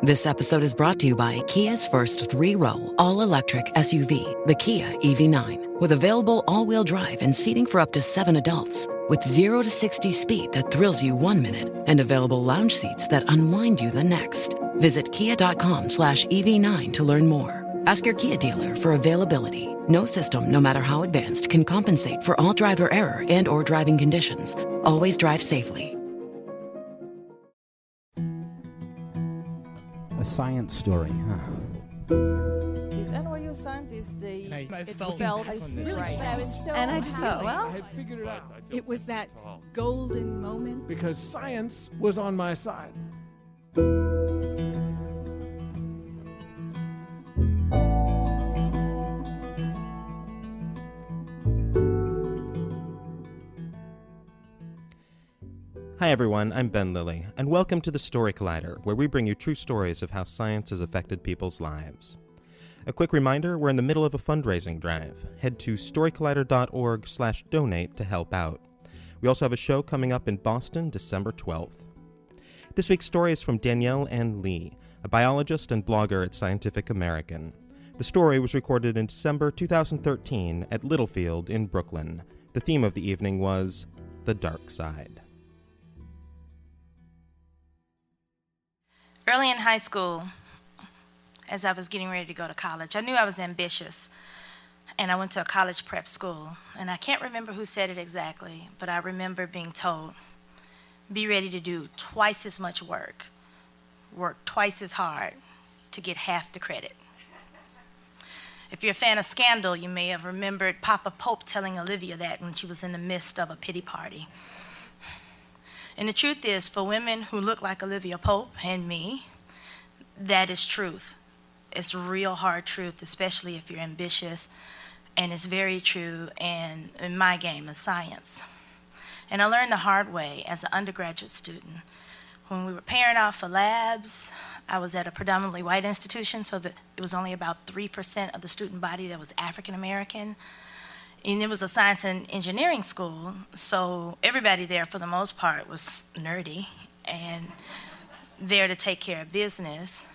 This episode is brought to you by Kia's first three-row, all-electric SUV, the Kia EV9, with available all-wheel drive and seating for up to 7 adults, with 0 to 60 speed that thrills you 1 minute and available lounge seats that unwind you the next. Visit kia.com/EV9 to learn more. Ask your Kia dealer for availability. No system, no matter how advanced, can compensate for all driver error and or driving conditions. Always drive safely. A science story, huh? These NYU scientists, I felt right. But I was so And I just thought, well, I had figured it out. It was that golden moment. Because science was on my side. Hi everyone, I'm Ben Lilly, and welcome to the Story Collider, where we bring you true stories of how science has affected people's lives. A quick reminder, we're in the middle of a fundraising drive. Head to storycollider.org/donate to help out. We also have a show coming up in Boston, December 12th. This week's story is from Danielle N, a biologist and blogger at Scientific American. The story was recorded in December 2013 at Littlefield in Brooklyn. The theme of the evening was the dark side. early in high school, as I was getting ready to go to college, I knew I was ambitious, and I went to a college prep school. And I can't remember who said it exactly, but I remember being told, be ready to do twice as much work twice as hard to get half the credit. If you're a fan of Scandal, you may have remembered Papa Pope telling Olivia that when she was in the midst of a pity party. And the truth is, for women who look like Olivia Pope and me, that is truth. It's real hard truth, especially if you're ambitious, and it's very true in my game of science. And I learned the hard way as an undergraduate student. When we were pairing out for labs, I was at a predominantly white institution, so that it was only about 3% of the student body that was African American. And it was a science and engineering school, so everybody there, for the most part, was nerdy and there to take care of business.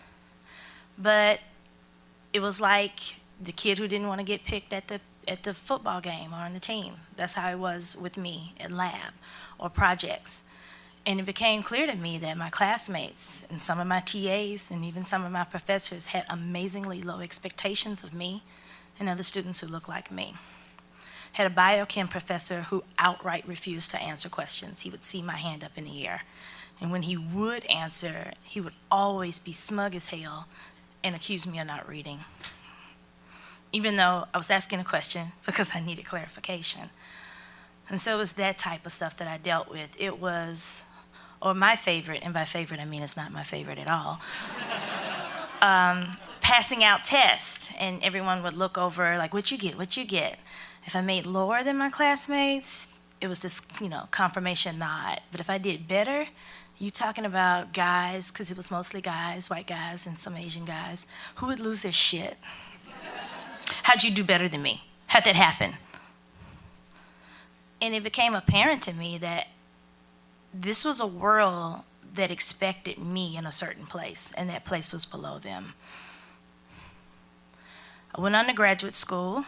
But it was like the kid who didn't want to get picked at the football game or on the team. That's how it was with me at lab or projects. And it became clear to me that my classmates and some of my TAs and even some of my professors had amazingly low expectations of me and other students who looked like me. Had a biochem professor who outright refused to answer questions. He would see my hand up in the air. And when he would answer, he would always be smug as hell and accuse me of not reading, even though I was asking a question because I needed clarification. And so it was that type of stuff that I dealt with. It was, or my favorite, and by favorite I mean it's not my favorite at all, passing out tests, and everyone would look over like, what'd you get? If I made lower than my classmates, it was this, confirmation nod. But if I did better, you talking about guys, because it was mostly guys, white guys and some Asian guys, who would lose their shit. How'd you do better than me? How'd that happen? And it became apparent to me that this was a world that expected me in a certain place, and that place was below them. I went on to graduate school,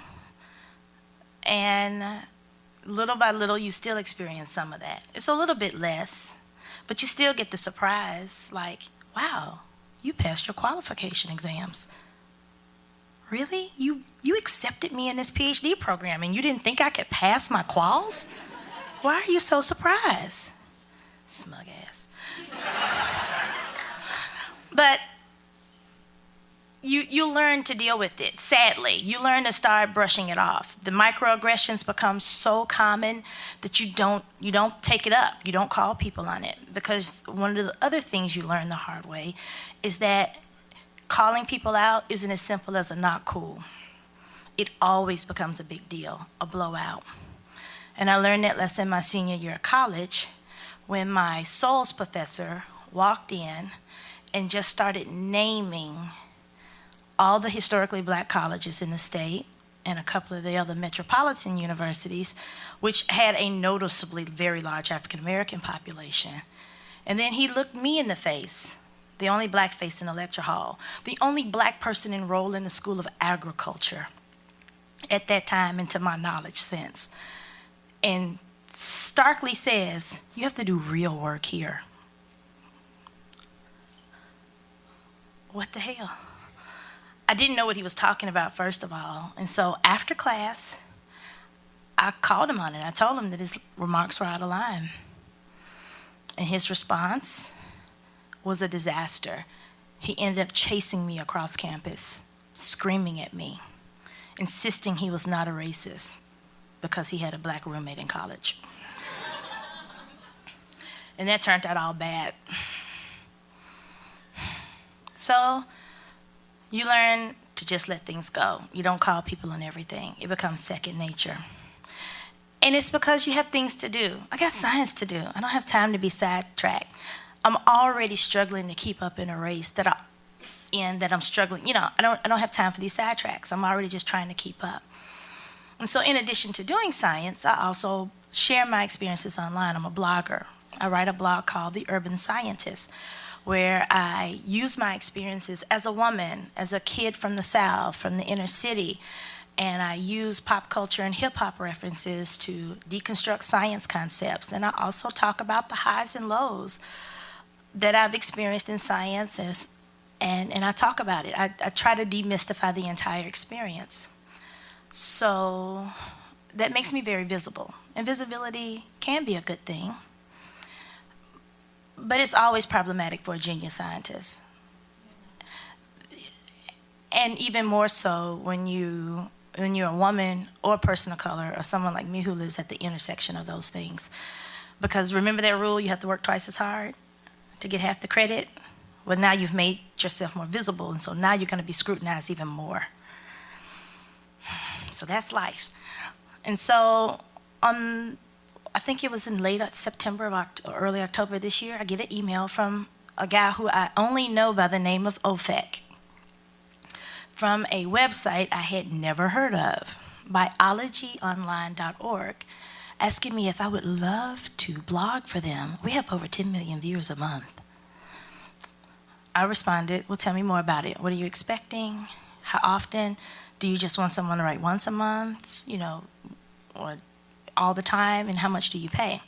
and little by little, you still experience some of that. It's a little bit less, but you still get the surprise, like, wow, you passed your qualification exams. Really? You accepted me in this PhD program, and you didn't think I could pass my quals? Why are you so surprised? Smug ass. But you learn to deal with it, sadly. You learn to start brushing it off. The microaggressions become so common that you don't take it up. You don't call people on it. Because one of the other things you learn the hard way is that calling people out isn't as simple as a not cool. It always becomes a big deal, a blowout. And I learned that lesson my senior year of college when my SOLS professor walked in and just started naming all the historically black colleges in the state and a couple of the other metropolitan universities, which had a noticeably very large African American population. And then he looked me in the face the only black face in the lecture hall, the only black person enrolled in the School of Agriculture at that time, and to my knowledge since. And starkly says, you have to do real work here. What the hell? I didn't know what he was talking about, first of all. And so after class, I called him on it. I told him that his remarks were out of line. And his response was a disaster. He ended up chasing me across campus, screaming at me, insisting he was not a racist because he had a black roommate in college. And that turned out all bad. So you learn to just let things go. You don't call people on everything. It becomes second nature. And it's because you have things to do. I got science to do. I don't have time to be sidetracked. I'm already struggling to keep up in a race that I'm struggling. You know, I don't have time for these sidetracks. I'm already just trying to keep up. And so in addition to doing science, I also share my experiences online. I'm a blogger. I write a blog called The Urban Scientist, where I use my experiences as a woman, as a kid from the South, from the inner city, and I use pop culture and hip-hop references to deconstruct science concepts. And I also talk about the highs and lows that I've experienced in science, and I talk about it. I try to demystify the entire experience. So that makes me very visible. And visibility can be a good thing, but it's always problematic for a genius scientist. And even more so when you're a woman or a person of color or someone like me who lives at the intersection of those things. Because remember that rule, you have to work twice as hard to get half the credit? Well, now you've made yourself more visible, and so now you're going to be scrutinized even more. So that's life. And so I think it was in late September or early October this year, I get an email from a guy who I only know by the name of OFAC, from a website I had never heard of, biologyonline.org, asking me if I would love to blog for them. We have over 10 million viewers a month. I responded, well, tell me more about it. What are you expecting? How often? Do you just want someone to write once a month, or all the time, and how much do you pay?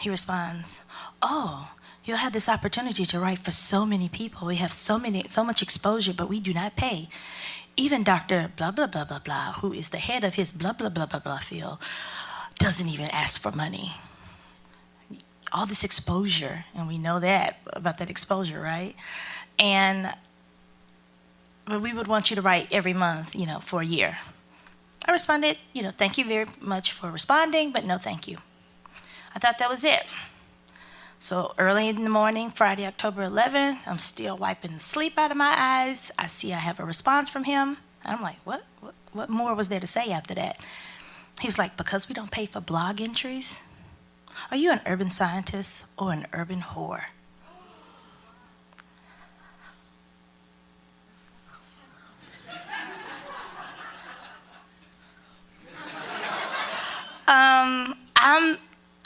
He responds, oh, you'll have this opportunity to write for so many people. We have so much exposure, but we do not pay. Even Dr. blah, blah, blah, blah, blah, who is the head of his blah, blah, blah, blah, blah field, doesn't even ask for money. All this exposure, and we know about that exposure, right? But we would want you to write every month, for a year. I responded, thank you very much for responding, but no thank you. I thought that was it. So early in the morning, Friday, October 11th, I'm still wiping the sleep out of my eyes. I see I have a response from him. I'm like, what more was there to say after that? He's like, because we don't pay for blog entries, are you an urban scientist or an urban whore?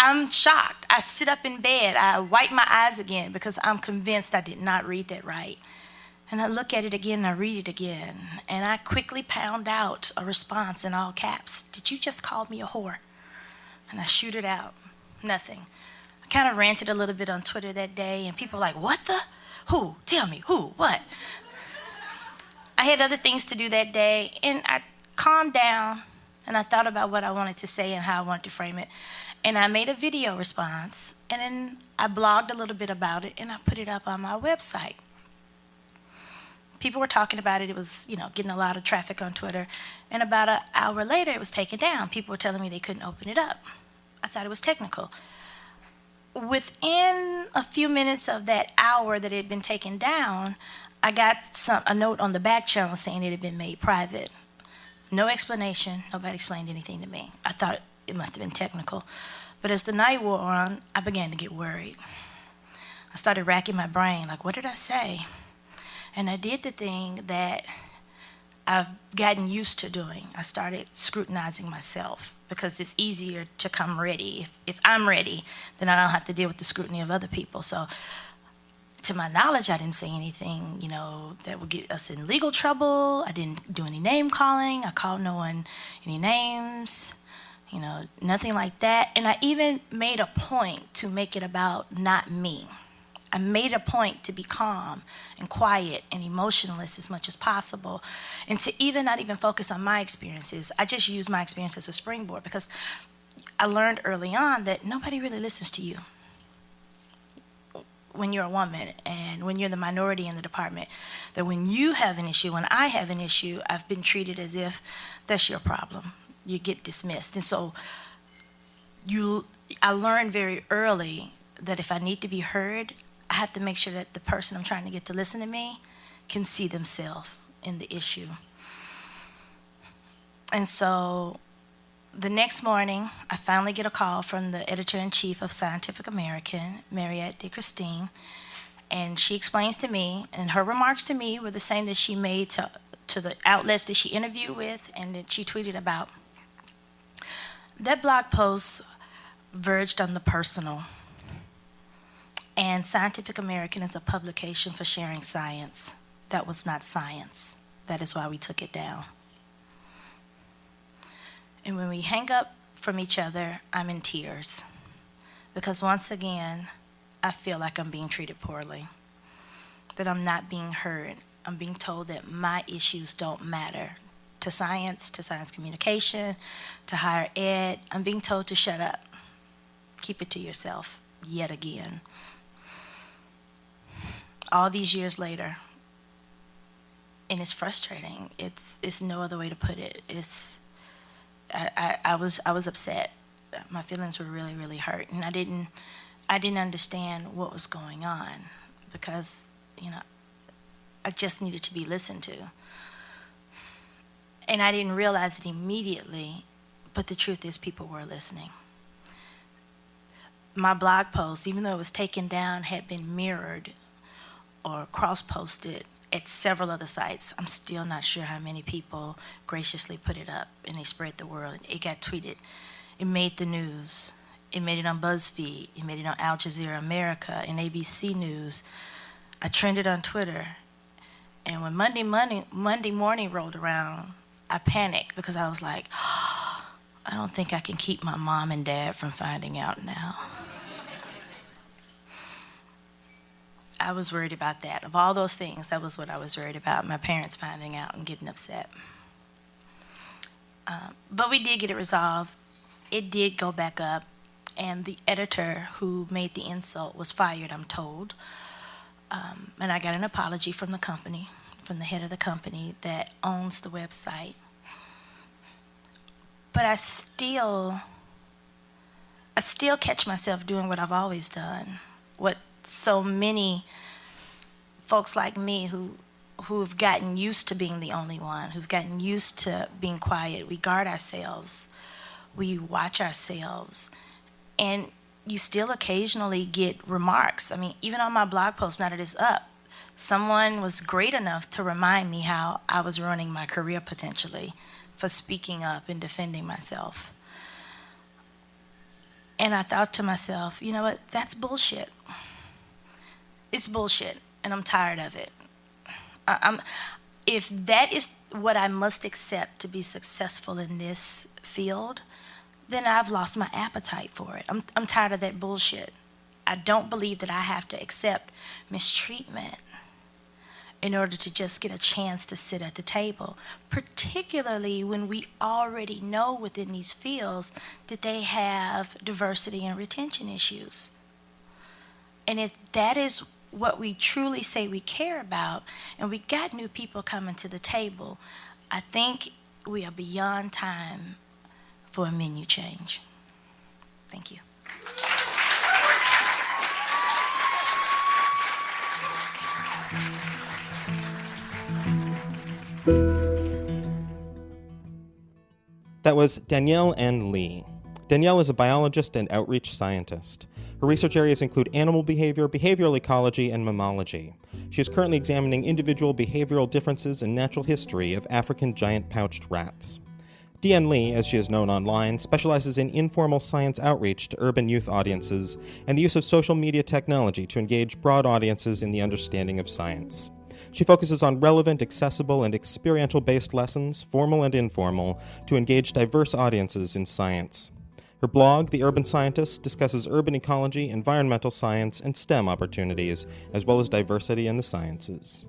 I'm shocked. I sit up in bed. I wipe my eyes again because I'm convinced I did not read that right. And I look at it again and I read it again. And I quickly pound out a response in all caps. Did you just call me a whore? And I shoot it out. Nothing. I kind of ranted a little bit on Twitter that day, and people were like, what the? Who? Tell me, who? What? I had other things to do that day, and I calmed down, and I thought about what I wanted to say and how I wanted to frame it. And I made a video response, and then I blogged a little bit about it, and I put it up on my website. People were talking about it. It was, getting a lot of traffic on Twitter. And about an hour later, it was taken down. People were telling me they couldn't open it up. I thought it was technical. Within a few minutes of that hour that it had been taken down, I got a note on the back channel saying it had been made private. No explanation. Nobody explained anything to me. I thought it must have been technical. But as the night wore on, I began to get worried. I started racking my brain, like, what did I say? And I did the thing that I've gotten used to doing. I started scrutinizing myself because it's easier to come ready. If I'm ready, then I don't have to deal with the scrutiny of other people. So to my knowledge, I didn't say anything, that would get us in legal trouble. I didn't do any name calling. I called no one any names, nothing like that. And I even made a point to make it about not me. I made a point to be calm and quiet and emotionless as much as possible, and to not even focus on my experiences. I just used my experience as a springboard, because I learned early on that nobody really listens to you when you're a woman and when you're the minority in the department. That when you have an issue, when I have an issue, I've been treated as if that's your problem. You get dismissed. And so I learned very early that if I need to be heard, I have to make sure that the person I'm trying to get to listen to me can see themselves in the issue. And so the next morning, I finally get a call from the editor-in-chief of Scientific American, Mariette de Christine, and she explains to me, and her remarks to me were the same that she made to the outlets that she interviewed with and that she tweeted about. That blog post verged on the personal, and Scientific American is a publication for sharing science. That was not science. That is why we took it down. And when we hang up from each other, I'm in tears, because once again, I feel like I'm being treated poorly, that I'm not being heard. I'm being told that my issues don't matter to science communication, to higher ed. I'm being told to shut up, keep it to yourself, yet again. All these years later, and it's frustrating. It's no other way to put it. I was upset. My feelings were really, really hurt, and I didn't understand what was going on, because I just needed to be listened to, and I didn't realize it immediately. But the truth is, people were listening. My blog post, even though it was taken down, had been mirrored or cross-posted at several other sites. I'm still not sure how many people graciously put it up, and they spread the word. It got tweeted. It made the news. It made it on BuzzFeed. It made it on Al Jazeera America and ABC News. I trended on Twitter. And when Monday morning rolled around, I panicked, because I was like, oh, I don't think I can keep my mom and dad from finding out now. I was worried about that. Of all those things, that was what I was worried about, my parents finding out and getting upset. But we did get it resolved. It did go back up, and the editor who made the insult was fired, I'm told. And I got an apology from the company, from the head of the company that owns the website. But I still catch myself doing what I've always done, what so many folks like me who've gotten used to being the only one, who've gotten used to being quiet. We guard ourselves, we watch ourselves, and you still occasionally get remarks. I mean, even on my blog post, now that it's up, someone was great enough to remind me how I was ruining my career potentially for speaking up and defending myself. And I thought to myself, you know what, that's bullshit. It's bullshit, and I'm tired of it. If that is what I must accept to be successful in this field, then I've lost my appetite for it. I'm tired of that bullshit. I don't believe that I have to accept mistreatment in order to just get a chance to sit at the table, particularly when we already know within these fields that they have diversity and retention issues. And if that is what we truly say we care about, and we got new people coming to the table, I think we are beyond time for a menu change. Thank you. That was Danielle N. Lee. Danielle is a biologist and outreach scientist. Her research areas include animal behavior, behavioral ecology, and mammalogy. She is currently examining individual behavioral differences in natural history of African giant pouched rats. Deanne Lee, as she is known online, specializes in informal science outreach to urban youth audiences and the use of social media technology to engage broad audiences in the understanding of science. She focuses on relevant, accessible, and experiential-based lessons, formal and informal, to engage diverse audiences in science. Her blog, The Urban Scientist, discusses urban ecology, environmental science, and STEM opportunities, as well as diversity in the sciences.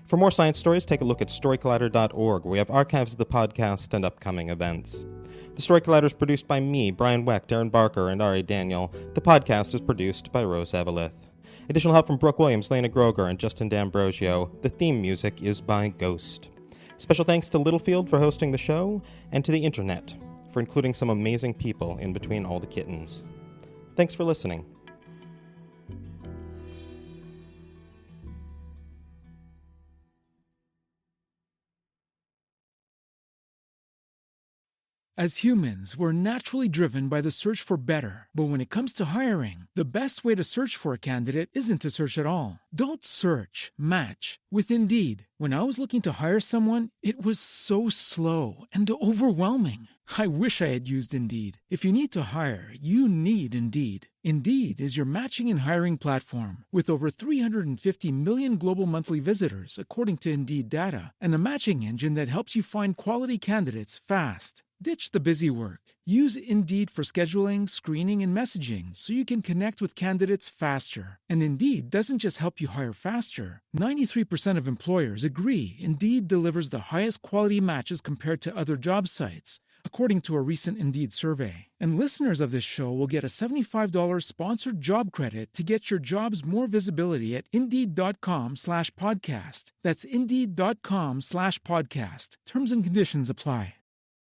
For more science stories, take a look at storycollider.org, where we have archives of the podcast and upcoming events. The Story Collider is produced by me, Brian Wecht, Darren Barker, and Ari Daniel. The podcast is produced by Rose Eveleth. Additional help from Brooke Williams, Lena Groger, and Justin D'Ambrosio. The theme music is by Ghost. Special thanks to Littlefield for hosting the show, and to the internet for including some amazing people in between all the kittens. Thanks for listening. As humans, we're naturally driven by the search for better. But when it comes to hiring, the best way to search for a candidate isn't to search at all. Don't search, match with Indeed. When I was looking to hire someone, it was so slow and overwhelming. I wish I had used Indeed. If you need to hire, you need Indeed. Indeed is your matching and hiring platform with over 350 million global monthly visitors, according to Indeed data, and a matching engine that helps you find quality candidates fast. Ditch the busy work. Use Indeed for scheduling, screening, and messaging so you can connect with candidates faster. And Indeed doesn't just help you hire faster. 93% of employers agree Indeed delivers the highest quality matches compared to other job sites, according to a recent Indeed survey. And listeners of this show will get a $75 sponsored job credit to get your jobs more visibility at Indeed.com/podcast. That's Indeed.com/podcast. Terms and conditions apply.